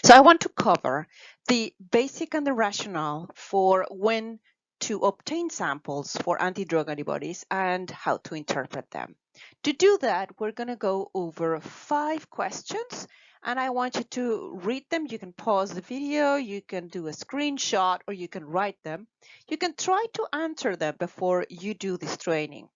So I want to cover the basic and the rationale for when to obtain samples for anti-drug antibodies and how to interpret them. To do that, we're going to go over 5 questions, and I want you to read them. You can pause the video, you can do a screenshot, or you can write them. You can try to answer them before you do this training.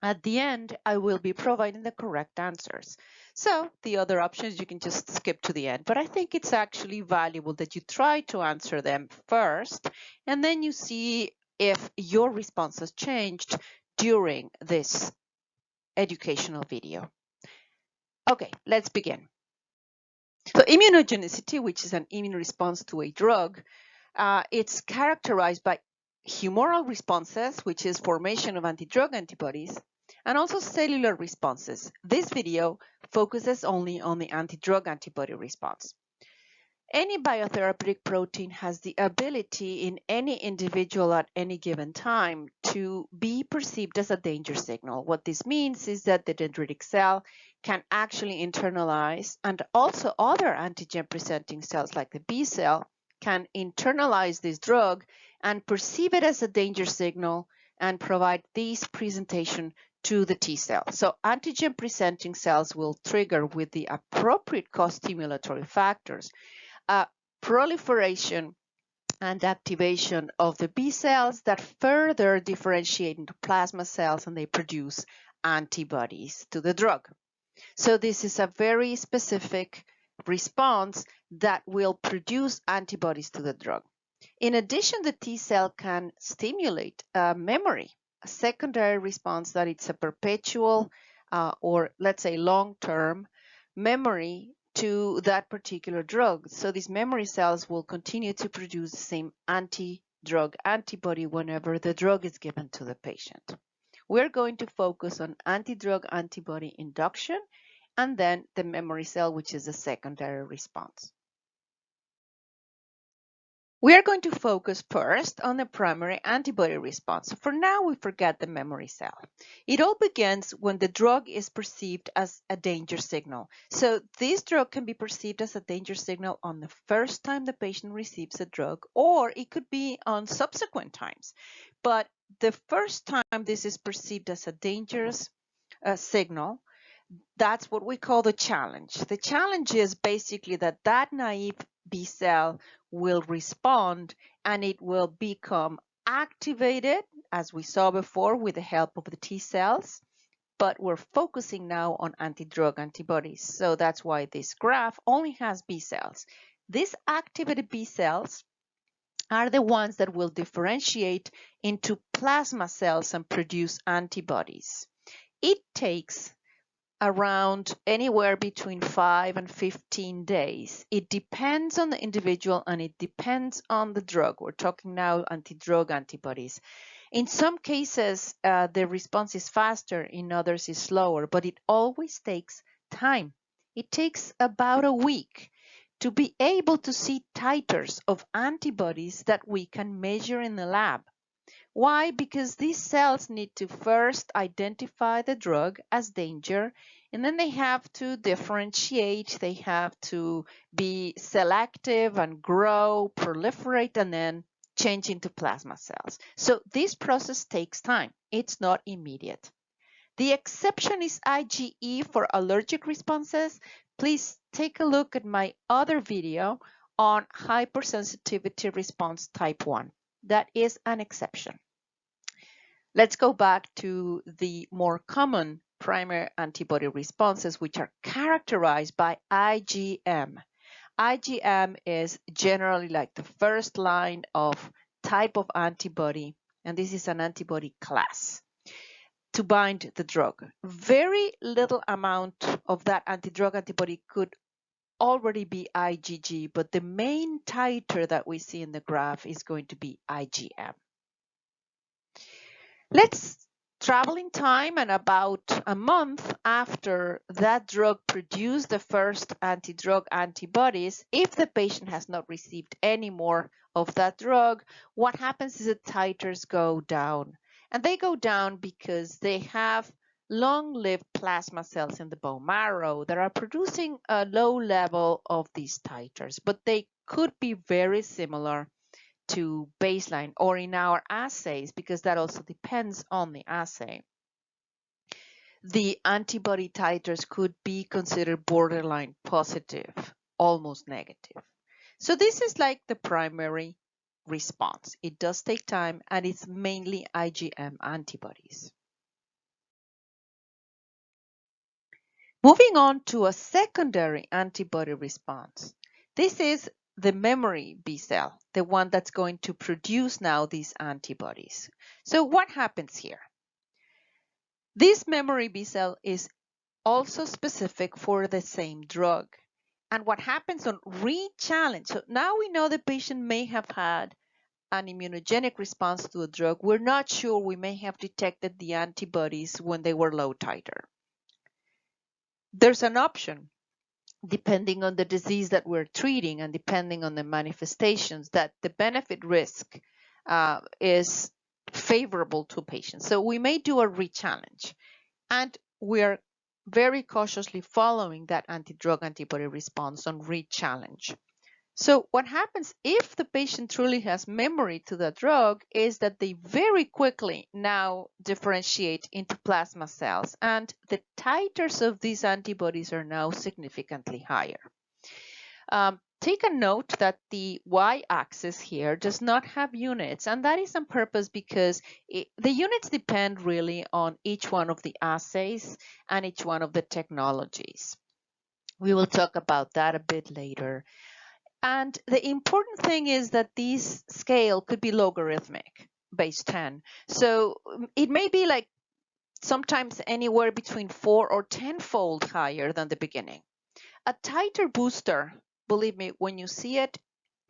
At the end, I will be providing the correct answers. So the other options, you can just skip to the end. But I think it's actually valuable that you try to answer them first, and then you see if your response has changed during this educational video. Okay, let's begin. So immunogenicity, which is an immune response to a drug, it's characterized by humoral responses, which is formation of anti-drug antibodies, and also cellular responses. This video focuses only on the anti-drug antibody response. Any biotherapeutic protein has the ability in any individual at any given time to be perceived as a danger signal. What this means is that the dendritic cell can actually internalize, and also other antigen-presenting cells like the B cell can internalize this drug and perceive it as a danger signal and provide this presentation to the T cell. So antigen-presenting cells will trigger with the appropriate co-stimulatory factors proliferation and activation of the B cells that further differentiate into plasma cells, and they produce antibodies to the drug. So this is a very specific response that will produce antibodies to the drug. In addition, the T cell can stimulate memory, a secondary response that it's a perpetual or let's say long-term memory to that particular drug. So these memory cells will continue to produce the same anti-drug antibody whenever the drug is given to the patient. We're going to focus on anti-drug antibody induction and then the memory cell, which is a secondary response. We are going to focus first on the primary antibody response. For now, we forget the memory cell. It all begins when the drug is perceived as a danger signal. So this drug can be perceived as a danger signal on the first time the patient receives the drug, or it could be on subsequent times. But the first time this is perceived as a dangerous signal, that's what we call the challenge. The challenge is basically that that naive B cell will respond and it will become activated, as we saw before, with the help of the T cells. But we're focusing now on anti-drug antibodies. So that's why this graph only has B cells. These activated B cells are the ones that will differentiate into plasma cells and produce antibodies. It takes around anywhere between 5 and 15 days. It depends on the individual and it depends on the drug. We're talking now anti-drug antibodies. In some cases, the response is faster, in others is slower, but it always takes time. It takes about a week to be able to see titers of antibodies that we can measure in the lab. Why? Because these cells need to first identify the drug as danger, and then they have to differentiate, they have to be selective and grow, proliferate, and then change into plasma cells. So this process takes time. It's not immediate. The exception is IgE for allergic responses. Please take a look at my other video on hypersensitivity response type 1. That is an exception. Let's go back to the more common primary antibody responses, which are characterized by IgM. IgM is generally like the first line of type of antibody, and this is an antibody class to bind the drug. Very little amount of that anti-drug antibody could already be IgG, but the main titer that we see in the graph is going to be IgM. Let's travel in time, and about a month after that drug produced the first anti-drug antibodies, if the patient has not received any more of that drug, what happens is the titers go down. And they go down because they have long-lived plasma cells in the bone marrow that are producing a low level of these titers, but they could be very similar to baseline or in our assays, because that also depends on the assay. The antibody titers could be considered borderline positive, almost negative. So this is like the primary response. It does take time, and it's mainly IgM antibodies. Moving on to a secondary antibody response. This is the memory B cell, the one that's going to produce now these antibodies. So what happens here? This memory B cell is also specific for the same drug. And what happens on re-challenge, so now we know the patient may have had an immunogenic response to a drug. We're not sure, we may have detected the antibodies when they were low titer. There's an option, depending on the disease that we're treating and depending on the manifestations, that the benefit risk is favorable to patients. So we may do a re-challenge, and we're very cautiously following that anti-drug antibody response on re-challenge. So what happens if the patient truly has memory to the drug is that they very quickly now differentiate into plasma cells, and the titers of these antibodies are now significantly higher. Take a note that the y-axis here does not have units, and that is on purpose because the units depend really on each one of the assays and each one of the technologies. We will talk about that a bit later. And the important thing is that this scale could be logarithmic, base 10. So it may be like sometimes anywhere between 4 or 10-fold higher than the beginning. A titer booster, believe me, when you see it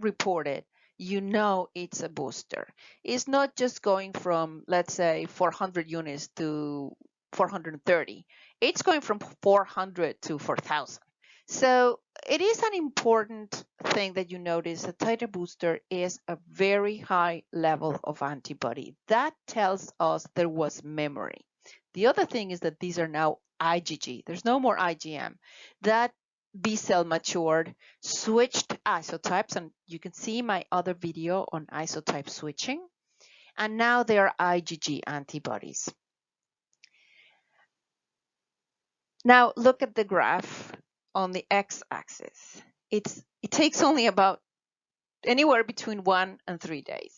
reported, you know it's a booster. It's not just going from, let's say, 400 units to 430. It's going from 400 to 4,000. So it is an important thing that you notice a titer booster is a very high level of antibody. That tells us there was memory. The other thing is that these are now IgG. There's no more IgM. That B cell matured, switched isotypes, and you can see my other video on isotype switching. And now they are IgG antibodies. Now look at the graph on the x-axis. It takes only about anywhere between 1 and 3 days.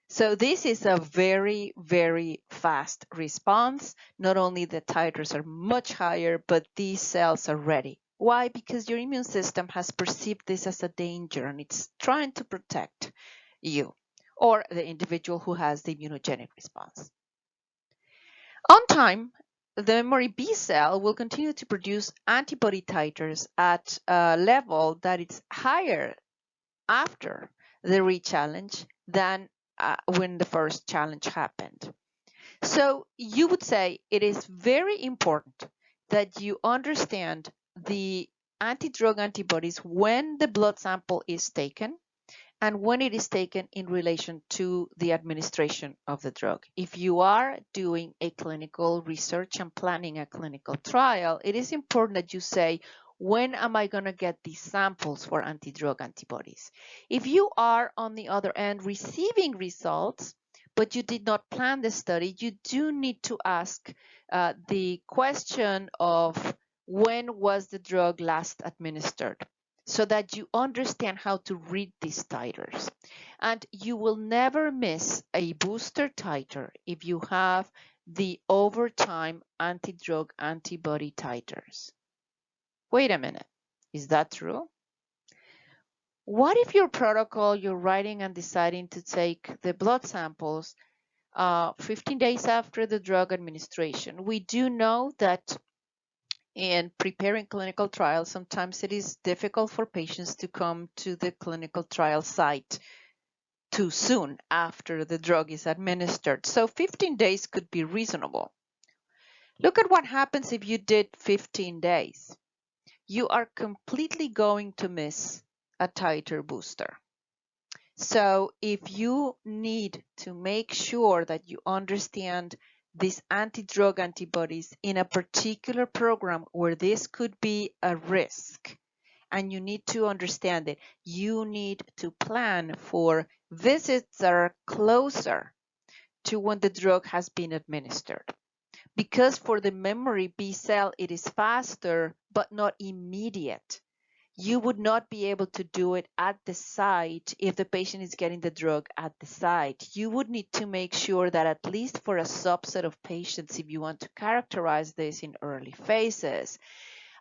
So this is a very, very fast response. Not only the titers are much higher, but these cells are ready. Why? Because your immune system has perceived this as a danger and it's trying to protect you or the individual who has the immunogenic response. On time, the memory B cell will continue to produce antibody titers at a level that is higher after the re-challenge than when the first challenge happened. So you would say it is very important that you understand the anti-drug antibodies when the blood sample is taken and when it is taken in relation to the administration of the drug. If you are doing a clinical research and planning a clinical trial, it is important that you say, when am I going to get these samples for anti-drug antibodies? If you are on the other end receiving results, but you did not plan the study, you do need to ask the question of when was the drug last administered, so that you understand how to read these titers. And you will never miss a booster titer if you have the overtime anti-drug antibody titers. Wait a minute, is that true? What if your protocol, you're writing and deciding to take the blood samples 15 days after the drug administration? We do know that in preparing clinical trials, sometimes it is difficult for patients to come to the clinical trial site too soon after the drug is administered. So 15 days could be reasonable. Look at what happens if you did 15 days. You are completely going to miss a titer booster. So if you need to make sure that you understand these anti-drug antibodies in a particular program where this could be a risk. And you need to understand it. You need to plan for visits that are closer to when the drug has been administered. Because for the memory B cell, it is faster, but not immediate. You would not be able to do it at the site if the patient is getting the drug at the site. You would need to make sure that at least for a subset of patients, if you want to characterize this in early phases,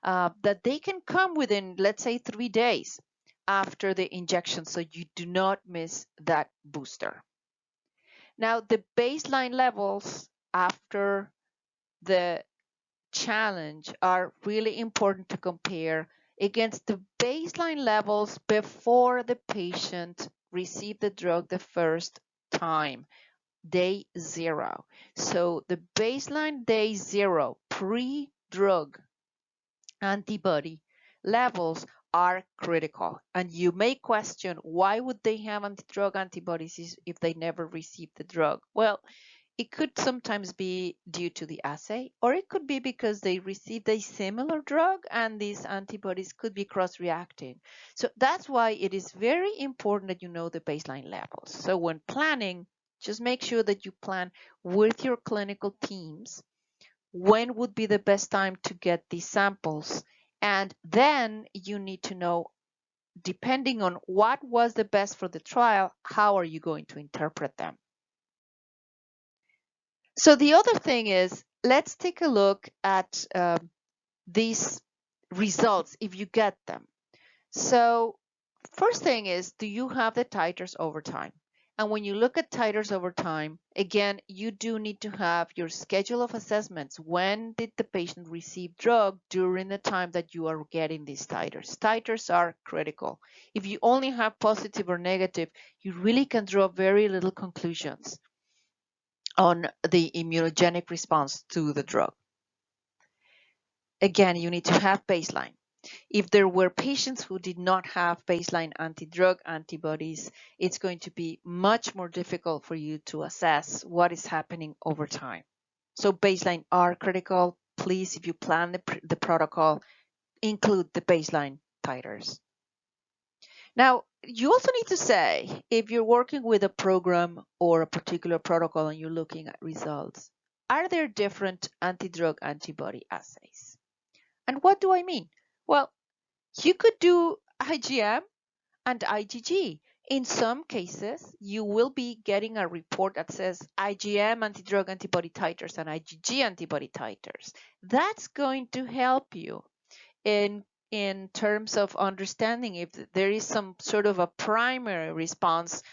that they can come within, let's say, 3 days after the injection, so you do not miss that booster. Now, the baseline levels after the challenge are really important to compare against the baseline levels before the patient received the drug the first time, day 0. So the baseline day 0 pre-drug antibody levels are critical. And you may question, why would they have anti-drug antibodies if they never received the drug? Well, it could sometimes be due to the assay, or it could be because they received a similar drug and these antibodies could be cross-reacting. So that's why it is very important that you know the baseline levels. So when planning, just make sure that you plan with your clinical teams when would be the best time to get these samples. And then you need to know, depending on what was the best for the trial, how are you going to interpret them? So the other thing is, let's take a look at these results if you get them. So first thing is, do you have the titers over time? And when you look at titers over time, again, you do need to have your schedule of assessments. When did the patient receive drug during the time that you are getting these titers? Titers are critical. If you only have positive or negative, you really can draw very little conclusions on the immunogenic response to the drug. Again, you need to have baseline. If there were patients who did not have baseline anti-drug antibodies, it's going to be much more difficult for you to assess what is happening over time. So baseline are critical. Please, if you plan the protocol, include the baseline titers. Now, you also need to say, if you're working with a program or a particular protocol and you're looking at results, are there different anti-drug antibody assays? And what do I mean? Well, you could do IgM and IgG. In some cases, you will be getting a report that says IgM anti-drug antibody titers and IgG antibody titers. That's going to help you in terms of understanding if there is some sort of a primary response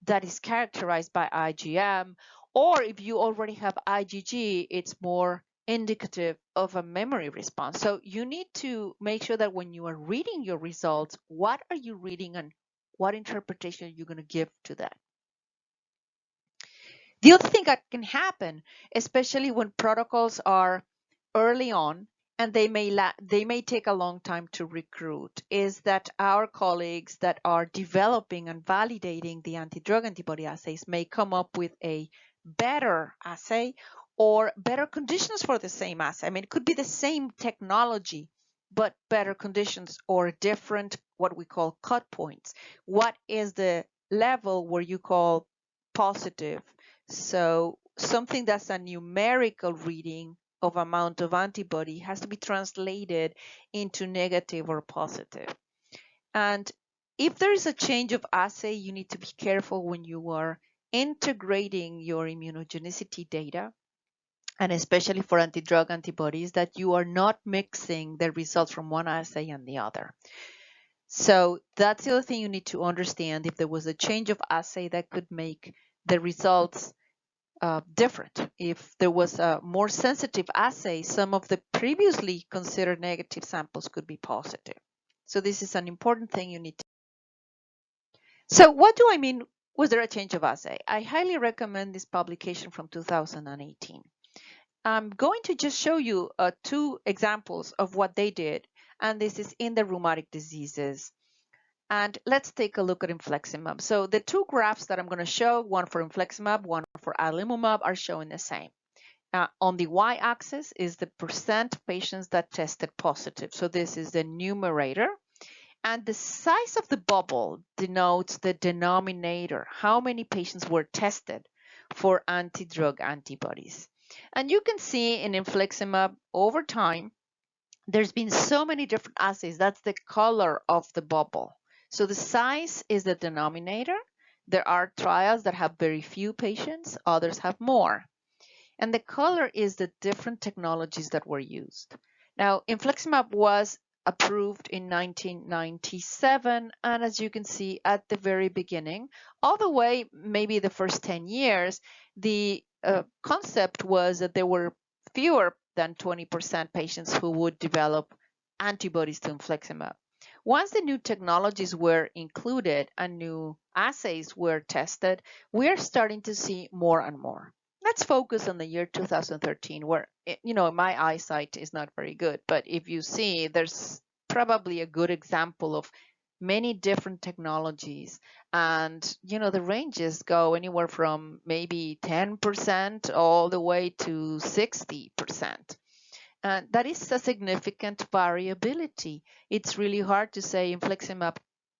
that is characterized by IgM, or if you already have IgG, it's more indicative of a memory response. So you need to make sure that when you are reading your results, what are you reading and what interpretation are you going to give to that? The other thing that can happen, especially when protocols are early on and they may take a long time to recruit, is that our colleagues that are developing and validating the anti-drug antibody assays may come up with a better assay or better conditions for the same assay. I mean, it could be the same technology, but better conditions or different, what we call cut points. What is the level where you call positive? So something that's a numerical reading of amount of antibody has to be translated into negative or positive. And if there is a change of assay, you need to be careful when you are integrating your immunogenicity data, and especially for anti-drug antibodies, that you are not mixing the results from one assay and the other. So that's the other thing you need to understand. If there was a change of assay, that could make the results different. If there was a more sensitive assay, some of the previously considered negative samples could be positive. So this is an important thing you need to. So what do I mean? Was there a change of assay? I highly recommend this publication from 2018. I'm going to just show you 2 examples of what they did, and this is in the rheumatic diseases. And let's take a look at infliximab. So the 2 graphs that I'm going to show, one for infliximab, one for adalimumab, are showing the same. On the y-axis is the percent patients that tested positive. So this is the numerator. And the size of the bubble denotes the denominator, how many patients were tested for anti-drug antibodies. And you can see in infliximab over time, there's been so many different assays. That's the color of the bubble. So the size is the denominator. There are trials that have very few patients, others have more. And the color is the different technologies that were used. Now, infliximab was approved in 1997, and as you can see at the very beginning, all the way maybe the first 10 years, the concept was that there were fewer than 20% patients who would develop antibodies to infliximab. Once the new technologies were included and new assays were tested, we're starting to see more and more. Let's focus on the year 2013, where, my eyesight is not very good, but if you see, there's probably a good example of many different technologies. And, the ranges go anywhere from maybe 10% all the way to 60%. And that is a significant variability. It's really hard to say infliximab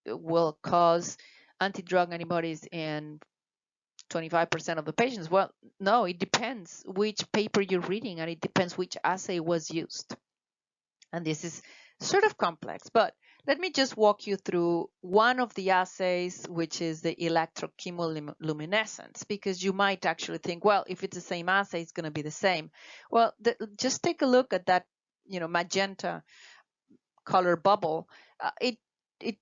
will cause anti-drug antibodies in 25% of the patients. Well, no, it depends which paper you're reading, and it depends which assay was used. And this is sort of complex, but let me just walk you through one of the assays, which is the electrochemoluminescence, because you might actually think, well, if it's the same assay, it's going to be the same. Well, just take a look at that, magenta color bubble. It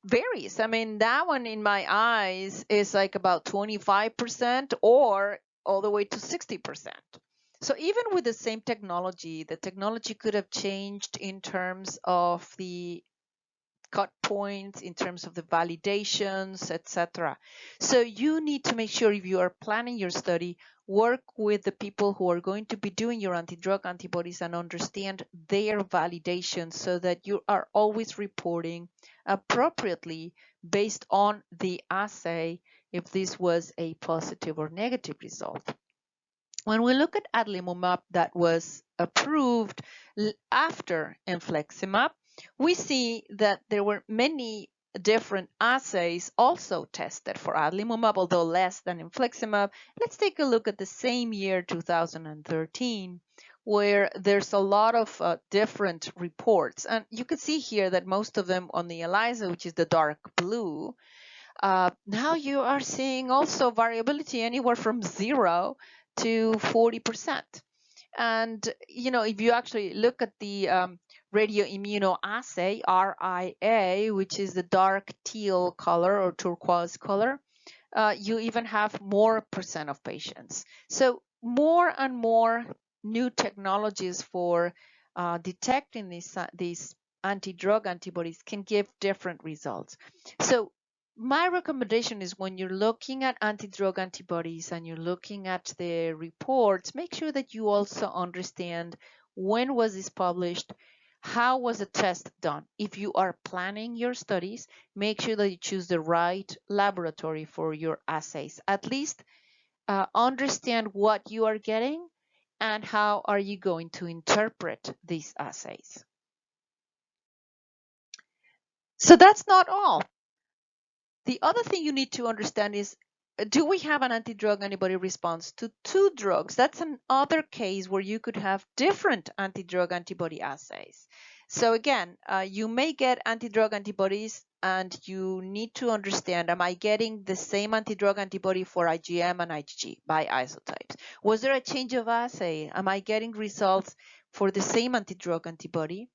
varies. I mean, that one in my eyes is like about 25% or all the way to 60%. So even with the same technology, the technology could have changed in terms of the cut points, in terms of the validations, etc. So you need to make sure if you are planning your study, work with the people who are going to be doing your anti-drug antibodies and understand their validation so that you are always reporting appropriately based on the assay if this was a positive or negative result. When we look at adalimumab that was approved after infliximab, we see that there were many different assays also tested for adalimumab, although less than infliximab. Let's take a look at the same year, 2013, where there's a lot of different reports. And you can see here that most of them on the ELISA, which is the dark blue, now you are seeing also variability anywhere from 0 to 40%. And, if you actually look at the radioimmunoassay, RIA, which is the dark teal color or turquoise color, you even have more percent of patients. So more and more new technologies for detecting these anti-drug antibodies can give different results. So my recommendation is when you're looking at anti-drug antibodies and you're looking at the reports, make sure that you also understand when was this published, how was the test done. If you are planning your studies, make sure that you choose the right laboratory for your assays. At least understand what you are getting and how are you going to interpret these assays. So that's not all. The other thing you need to understand is, do we have an anti-drug antibody response to 2 drugs? That's another case where you could have different anti-drug antibody assays. So again, you may get anti-drug antibodies and you need to understand, am I getting the same anti-drug antibody for IgM and IgG by isotypes? Was there a change of assay? Am I getting results for the same anti-drug antibody,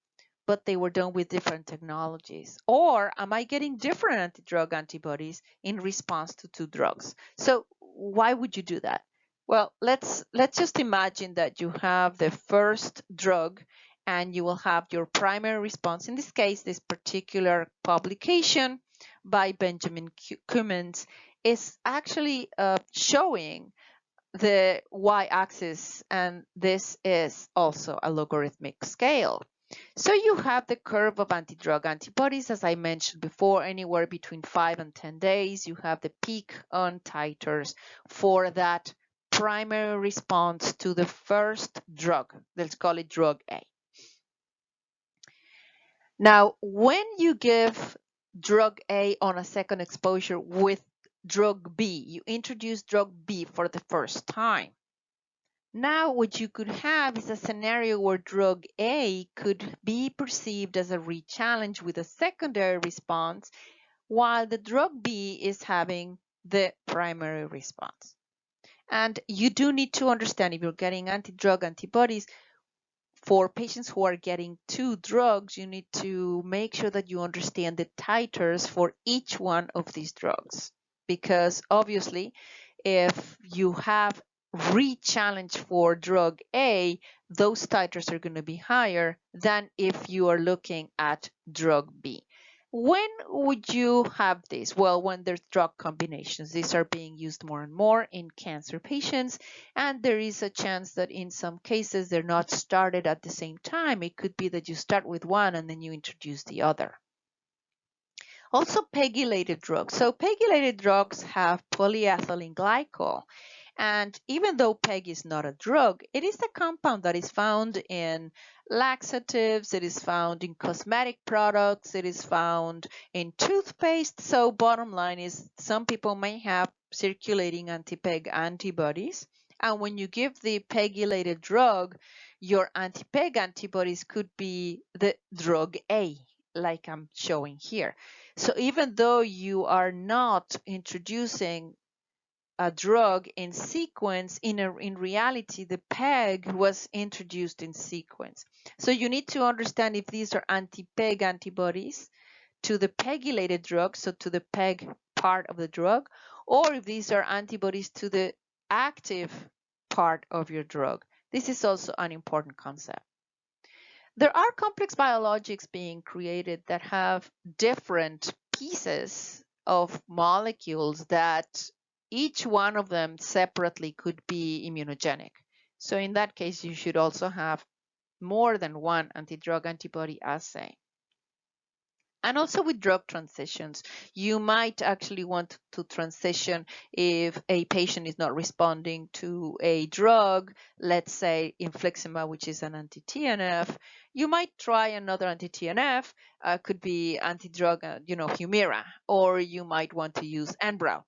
but they were done with different technologies? Or am I getting different anti-drug antibodies in response to 2 drugs? So why would you do that? Well, let's just imagine that you have the first drug and you will have your primary response. In this case, this particular publication by Benjamin Cummins is actually showing the y-axis, and this is also a logarithmic scale. So you have the curve of anti-drug antibodies, as I mentioned before, anywhere between 5 and 10 days. You have the peak on titers for that primary response to the first drug. Let's call it drug A. Now, when you give drug A on a second exposure with drug B, you introduce drug B for the first time. Now, what you could have is a scenario where drug A could be perceived as a re-challenge with a secondary response, while the drug B is having the primary response. And you do need to understand, if you're getting anti-drug antibodies, for patients who are getting 2 drugs, you need to make sure that you understand the titers for each one of these drugs. Because obviously, if you have re-challenge for drug A, those titers are going to be higher than if you are looking at drug B. When would you have this? Well, when there's drug combinations. These are being used more and more in cancer patients, and there is a chance that in some cases they're not started at the same time. It could be that you start with one and then you introduce the other. Also, pegylated drugs. So pegylated drugs have polyethylene glycol. And even though PEG is not a drug, it is a compound that is found in laxatives, it is found in cosmetic products, it is found in toothpaste. So bottom line is some people may have circulating anti-PEG antibodies. And when you give the pegylated drug, your anti-PEG antibodies could be the drug A, like I'm showing here. So even though you are not introducing a drug in sequence, in reality, the PEG was introduced in sequence. So you need to understand if these are anti-PEG antibodies to the pegylated drug, so to the PEG part of the drug, or if these are antibodies to the active part of your drug. This is also an important concept. There are complex biologics being created that have different pieces of molecules that each one of them separately could be immunogenic. So in that case, you should also have more than one anti-drug antibody assay. And also with drug transitions, you might actually want to transition if a patient is not responding to a drug, let's say infliximab, which is an anti-TNF. You might try another anti-TNF, could be anti-drug, Humira, or you might want to use Enbrel.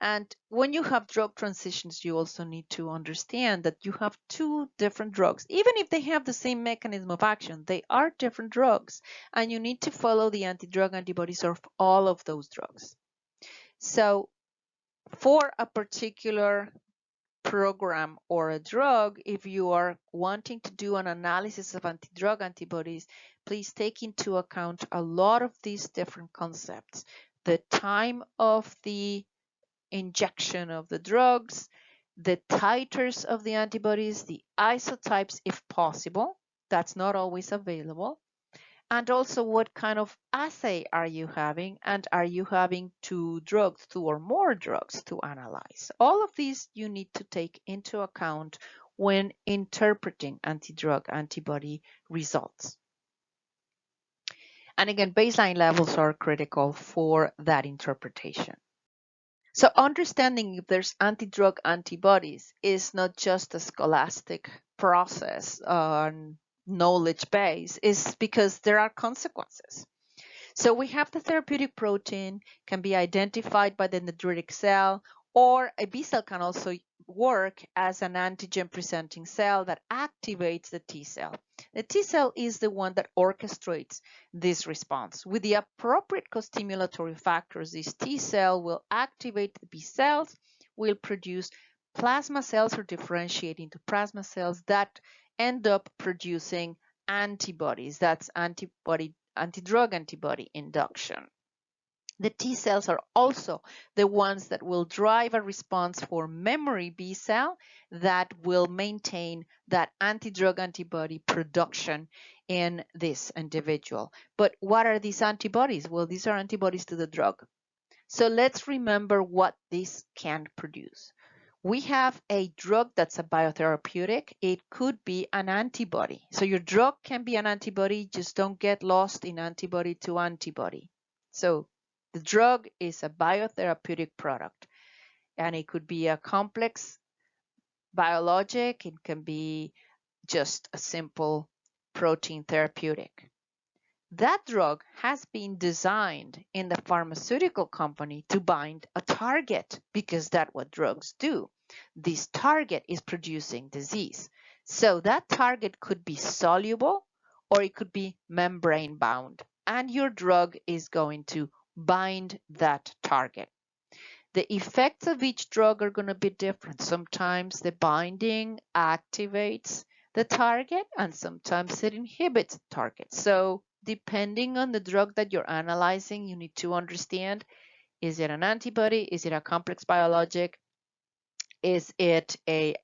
And when you have drug transitions, you also need to understand that you have 2 different drugs. Even if they have the same mechanism of action, they are different drugs, and you need to follow the anti-drug antibodies of all of those drugs. So for a particular program or a drug, if you are wanting to do an analysis of anti-drug antibodies, please take into account a lot of these different concepts. The time of the injection of the drugs, the titers of the antibodies, the isotypes if possible. That's not always available. And also what kind of assay are you having, and are you having 2 drugs, 2 or more drugs to analyze? All of these you need to take into account when interpreting anti-drug antibody results. And again, baseline levels are critical for that interpretation. So understanding if there's anti-drug antibodies is not just a scholastic process on knowledge base, is because there are consequences. So we have the therapeutic protein can be identified by the dendritic cell, or a B cell can also work as an antigen presenting cell that activates the T cell. The T cell is the one that orchestrates this response. With the appropriate co-stimulatory factors, this T cell will activate the B cells, will produce plasma cells or differentiate into plasma cells that end up producing antibodies. That's anti-drug antibody induction. The T cells are also the ones that will drive a response for memory B cell that will maintain that anti-drug antibody production in this individual. But what are these antibodies? Well, these are antibodies to the drug. So let's remember what this can produce. We have a drug that's a biotherapeutic. It could be an antibody. So your drug can be an antibody, just don't get lost in antibody to antibody. So the drug is a biotherapeutic product, and it could be a complex biologic, it can be just a simple protein therapeutic. That drug has been designed in the pharmaceutical company to bind a target because that's what drugs do. This target is producing disease. So that target could be soluble or it could be membrane bound, and your drug is going to bind that target. The effects of each drug are going to be different. Sometimes the binding activates the target and sometimes it inhibits the target. So depending on the drug that you're analyzing, you need to understand, is it an antibody? Is it a complex biologic? Is it a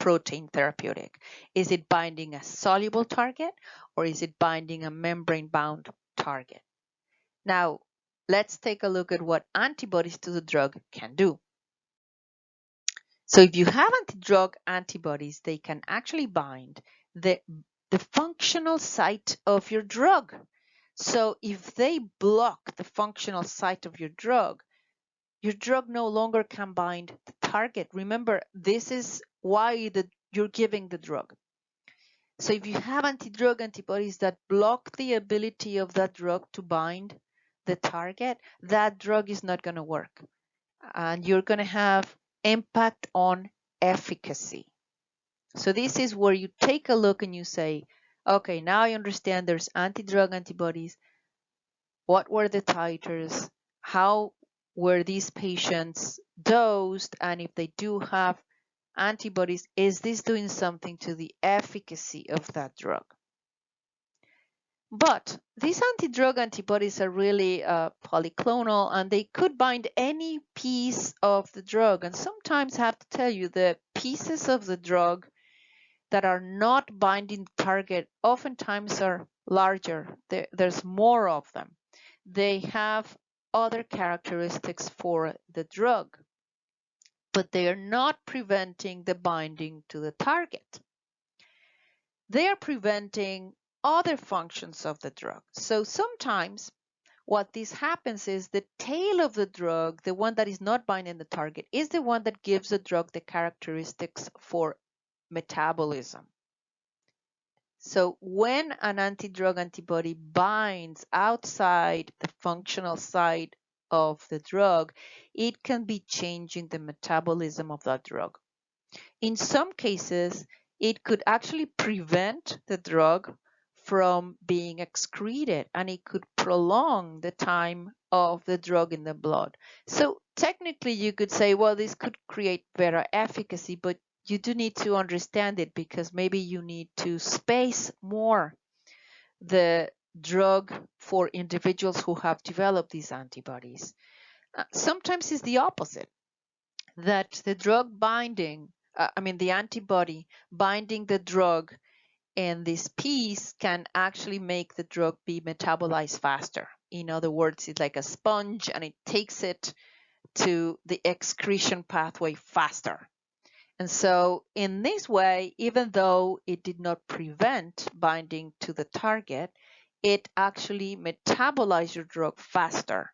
protein therapeutic? Is it binding a soluble target or is it binding a membrane-bound target? Now, let's take a look at what antibodies to the drug can do. So if you have anti-drug antibodies, they can actually bind the functional site of your drug. So if they block the functional site of your drug no longer can bind the target. Remember, this is why you're giving the drug. So if you have anti-drug antibodies that block the ability of that drug to bind the target, that drug is not going to work. And you're going to have impact on efficacy. So this is where you take a look and you say, okay, now I understand there's anti-drug antibodies. What were the titers? How were these patients dosed? And if they do have antibodies, is this doing something to the efficacy of that drug? But these anti-drug antibodies are really polyclonal, and they could bind any piece of the drug. And sometimes I have to tell you, the pieces of the drug that are not binding the target oftentimes are larger. There's more of them. They have other characteristics for the drug, but they are not preventing the binding to the target. They are preventing other functions of the drug. So sometimes what this happens is the tail of the drug, the one that is not binding the target, is the one that gives the drug the characteristics for metabolism. So when an anti-drug antibody binds outside the functional site of the drug, it can be changing the metabolism of that drug. In some cases, it could actually prevent the drug from being excreted, and it could prolong the time of the drug in the blood. So technically you could say, well, this could create better efficacy, but you do need to understand it because maybe you need to space more the drug for individuals who have developed these antibodies. Sometimes it's the opposite, that the drug binding, the antibody binding the drug in this piece can actually make the drug be metabolized faster. In other words, it's like a sponge and it takes it to the excretion pathway faster. And so in this way, even though it did not prevent binding to the target, it actually metabolized your drug faster.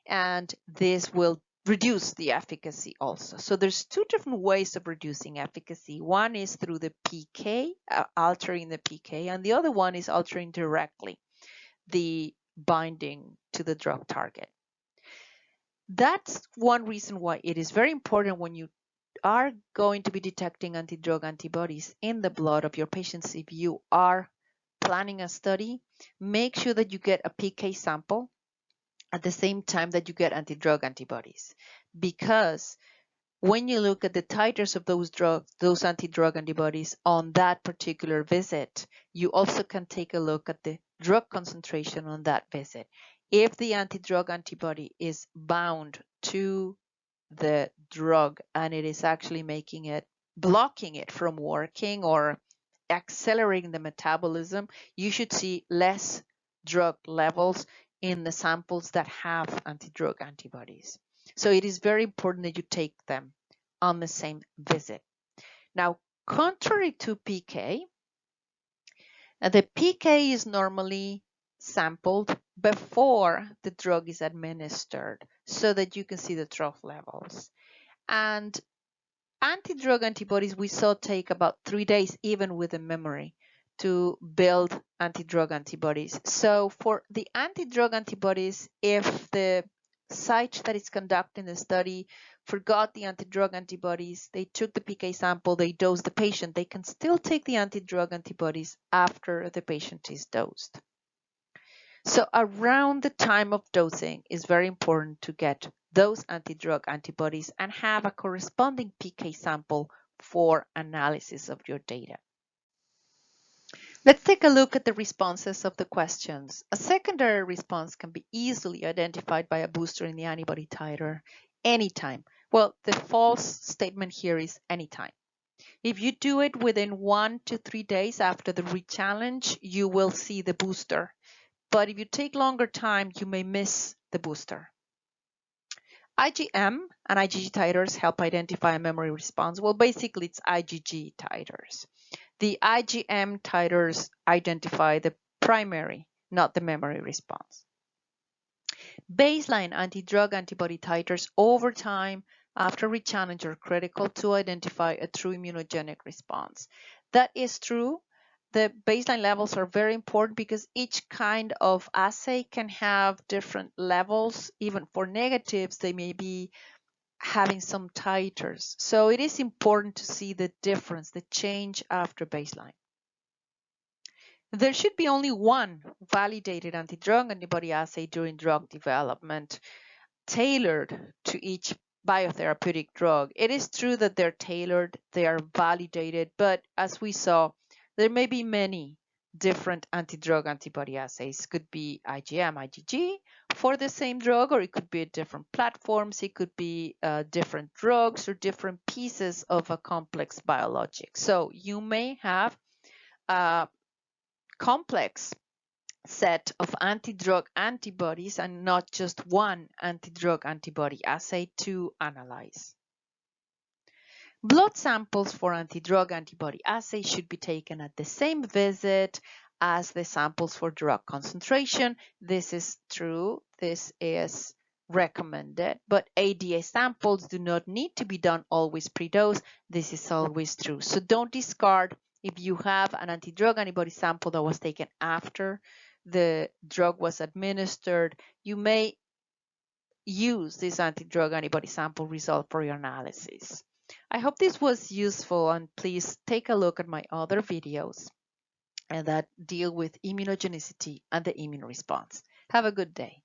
And this will reduce the efficacy also. So there's two different ways of reducing efficacy. One is through the PK, altering the PK, and the other one is altering directly the binding to the drug target. That's one reason why it is very important when you are going to be detecting anti-drug antibodies in the blood of your patients. If you are planning a study, make sure that you get a PK sample at the same time that you get anti-drug antibodies, because when you look at the titers of those anti-drug antibodies on that particular visit, you also can take a look at the drug concentration on that visit. If the anti-drug antibody is bound to the drug and it is actually blocking it from working or accelerating the metabolism, you should see less drug levels in the samples that have anti-drug antibodies. So it is very important that you take them on the same visit. Now, contrary to PK, the PK is normally sampled before the drug is administered so that you can see the trough levels. And anti-drug antibodies we saw take about 3 days, even with the memory, to build anti-drug antibodies. So for the anti-drug antibodies, if the site that is conducting the study forgot the anti-drug antibodies, they took the PK sample, they dosed the patient, they can still take the anti-drug antibodies after the patient is dosed. So around the time of dosing is very important to get those anti-drug antibodies and have a corresponding PK sample for analysis of your data. Let's take a look at the responses of the questions. A secondary response can be easily identified by a booster in the antibody titer anytime. Well, the false statement here is anytime. If you do it within 1 to 3 days after the rechallenge, you will see the booster. But if you take longer time, you may miss the booster. IgM and IgG titers help identify a memory response. Well, basically, it's IgG titers. The IgM titers identify the primary, not the memory response. Baseline anti-drug antibody titers over time after rechallenge are critical to identify a true immunogenic response. That is true. The baseline levels are very important because each kind of assay can have different levels. Even for negatives, they may be having some titers. So it is important to see the difference, the change after baseline. There should be only one validated anti-drug antibody assay during drug development, tailored to each biotherapeutic drug. It is true that they're tailored, they are validated, but as we saw, there may be many different anti-drug antibody assays. Could be IgM, IgG for the same drug, or it could be different platforms. It could be different drugs or different pieces of a complex biologic. So you may have a complex set of anti-drug antibodies and not just one anti-drug antibody assay to analyze. Blood samples for anti-drug antibody assay should be taken at the same visit as the samples for drug concentration. This is true. This is recommended, but ADA samples do not need to be done always pre-dose. This is always true. So don't discard if you have an anti-drug antibody sample that was taken after the drug was administered. You may use this anti-drug antibody sample result for your analysis. I hope this was useful, and please take a look at my other videos that deal with immunogenicity and the immune response. Have a good day.